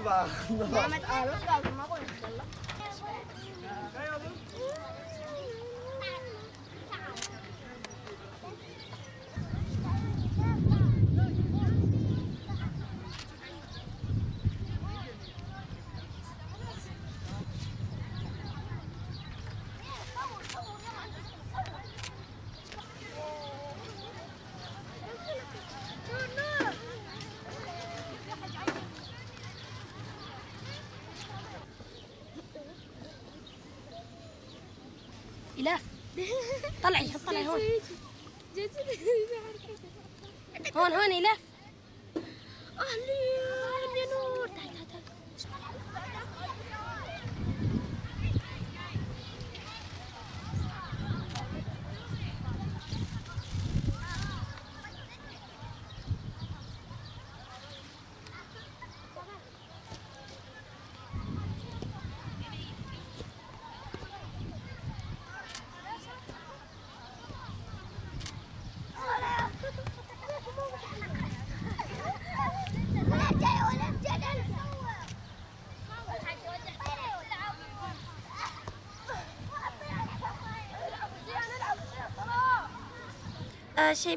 bak. Mehmet ağırlık kaldırma koymuşlar. إله طلعي طلعي هون هون هون إله أهلين يا نور تعال تعال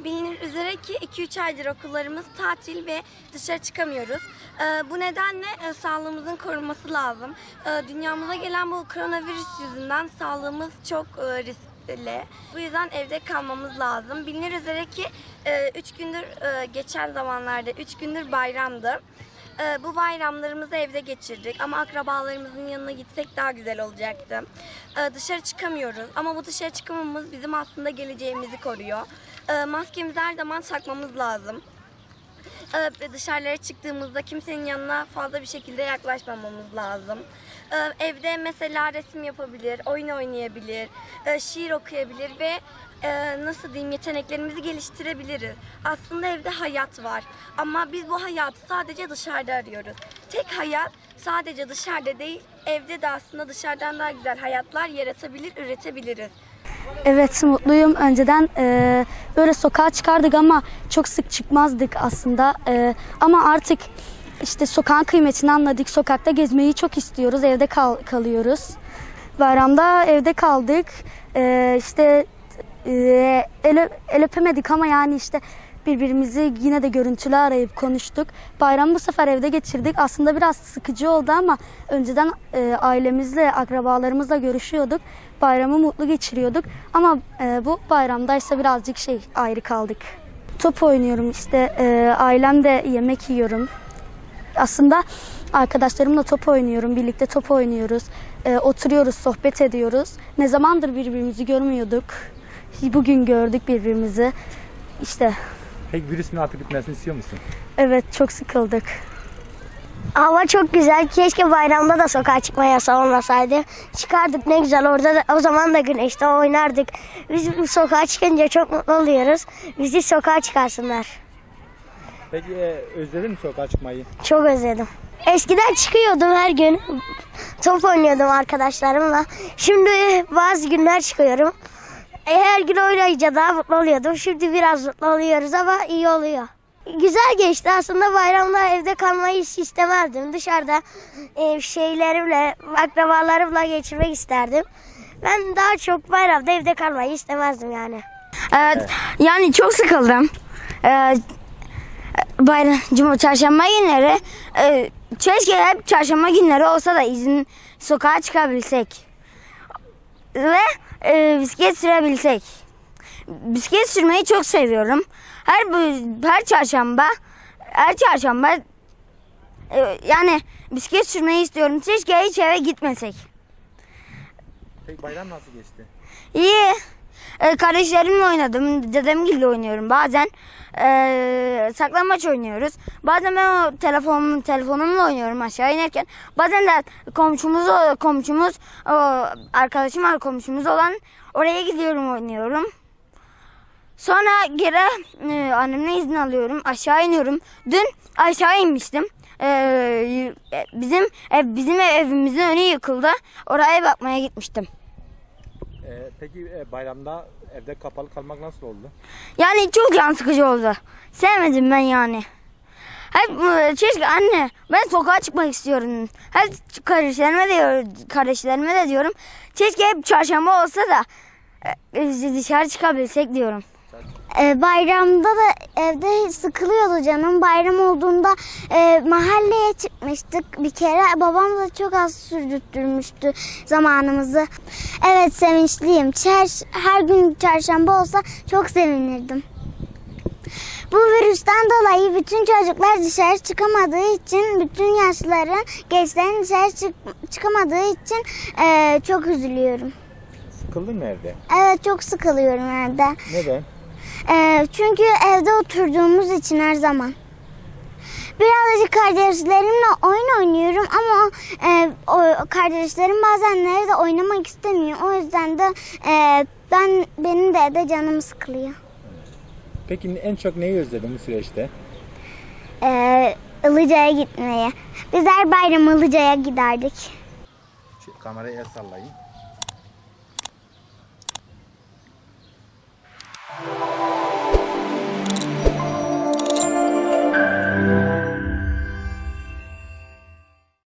Bilinir üzere ki 2-3 aydır okullarımız tatil ve dışarı çıkamıyoruz. Bu nedenle sağlığımızın korunması lazım. Dünyamıza gelen bu koronavirüs yüzünden sağlığımız çok riskli. Bu yüzden evde kalmamız lazım. Bilinir üzere ki 3 gündür geçen zamanlarda 3 gündür bayramdı. Bu bayramlarımızı evde geçirdik ama akrabalarımızın yanına gitsek daha güzel olacaktı. Dışarı çıkamıyoruz ama bu dışarı çıkamamız bizim aslında geleceğimizi koruyor. Maskemizi her zaman takmamız lazım. Dışarılara çıktığımızda kimsenin yanına fazla bir şekilde yaklaşmamamız lazım. Evde mesela resim yapabilir, oyun oynayabilir, şiir okuyabilir ve nasıl diyeyim yeteneklerimizi geliştirebiliriz. Aslında evde hayat var ama biz bu hayatı sadece dışarıda arıyoruz. Tek hayat sadece dışarıda değil, evde de aslında dışarıdan daha güzel hayatlar yaratabilir, üretebiliriz. Evet, mutluyum. Önceden böyle sokağa çıkardık ama çok sık çıkmazdık aslında. Ama artık işte sokağın kıymetini anladık. Sokakta gezmeyi çok istiyoruz. Evde kalıyoruz. Bayramda evde kaldık. İşte el öpemedik ama yani işte birbirimizi yine de görüntülü arayıp konuştuk. Bayramı bu sefer evde geçirdik. Aslında biraz sıkıcı oldu ama önceden ailemizle, akrabalarımızla görüşüyorduk. Bayramı mutlu geçiriyorduk. Ama bu bayramdaysa birazcık ayrı kaldık. Top oynuyorum işte, ailemle yemek yiyorum. Aslında arkadaşlarımla top oynuyorum, birlikte top oynuyoruz. Oturuyoruz, sohbet ediyoruz. Ne zamandır birbirimizi görmüyorduk. Bugün gördük birbirimizi. İşte. Peki virüsün artık bitmesini istiyor musun? Evet, çok sıkıldık. Hava çok güzel. Keşke bayramda da sokağa çıkma yasağı olmasaydı. Çıkardık ne güzel. Orada da, o zaman da güneşte oynardık. Biz sokağa çıkınca çok mutlu oluyoruz. Bizi sokağa çıkarsınlar. Peki özledin mi sokağa çıkmayı? Çok özledim. Eskiden çıkıyordum her gün. Top oynuyordum arkadaşlarımla. Şimdi bazı günler çıkıyorum. Her gün oynayınca daha mutlu oluyordum. Şimdi biraz mutlu oluyoruz ama iyi oluyor. Güzel geçti. Aslında bayramda evde kalmayı hiç istemezdim. Dışarıda şeylerimle, akrabalarımla geçirmek isterdim. Ben daha çok bayramda evde kalmayı istemezdim yani. Evet, yani çok sıkıldım. Çarşamba günleri, keşke hep çarşamba günleri olsa da izin sokağa çıkabilsek. Ve bisiklet sürebilsek. Bisiklet sürmeyi çok seviyorum. Her çarşamba yani bisiklet sürmeyi istiyorum. Keşke hiç eve gitmesek. Peki bayram nasıl geçti? İyi. Kardeşlerimle oynadım. Dedemgille oynuyorum. Bazen saklambaç oynuyoruz. Bazen ben o telefonumla oynuyorum aşağı inerken. Bazen de komşumuz arkadaşım var, komşumuz olan oraya gidiyorum, oynuyorum. Sonra geri annemle izin alıyorum. Aşağı iniyorum. Dün aşağı inmiştim. Bizim evimizin önü yıkıldı. Oraya bakmaya gitmiştim. Peki bayramda evde kapalı kalmak nasıl oldu? Yani çok can sıkıcı oldu. Sevmedim ben yani. Keşke anne ben sokağa çıkmak istiyorum. Hep kardeşlerime de diyorum. Keşke hep çarşamba olsa da dışarı çıkabilsek diyorum. Bayramda da evde sıkılıyordu canım. Bayram olduğunda mahalleye çıkmıştık. Bir kere babam da çok az sürdürtmüştü zamanımızı. Evet, sevinçliyim. Her gün çarşamba olsa çok sevinirdim. Bu virüsten dolayı bütün çocuklar dışarı çıkamadığı için, bütün yaşlıların, gençlerin dışarı çıkamadığı için çok üzülüyorum. Sıkıldın mı evde? Evet, çok sıkılıyorum evde. Neden? Çünkü evde oturduğumuz için her zaman. Birazcık kardeşlerimle oyun oynuyorum ama o kardeşlerim bazen nerede oynamak istemiyor. O yüzden de benim de evde canım sıkılıyor. Peki en çok neyi özledin bu süreçte? Ilıca'ya gitmeye. Biz her bayram Ilıca'ya giderdik. Kameraya el sallayın.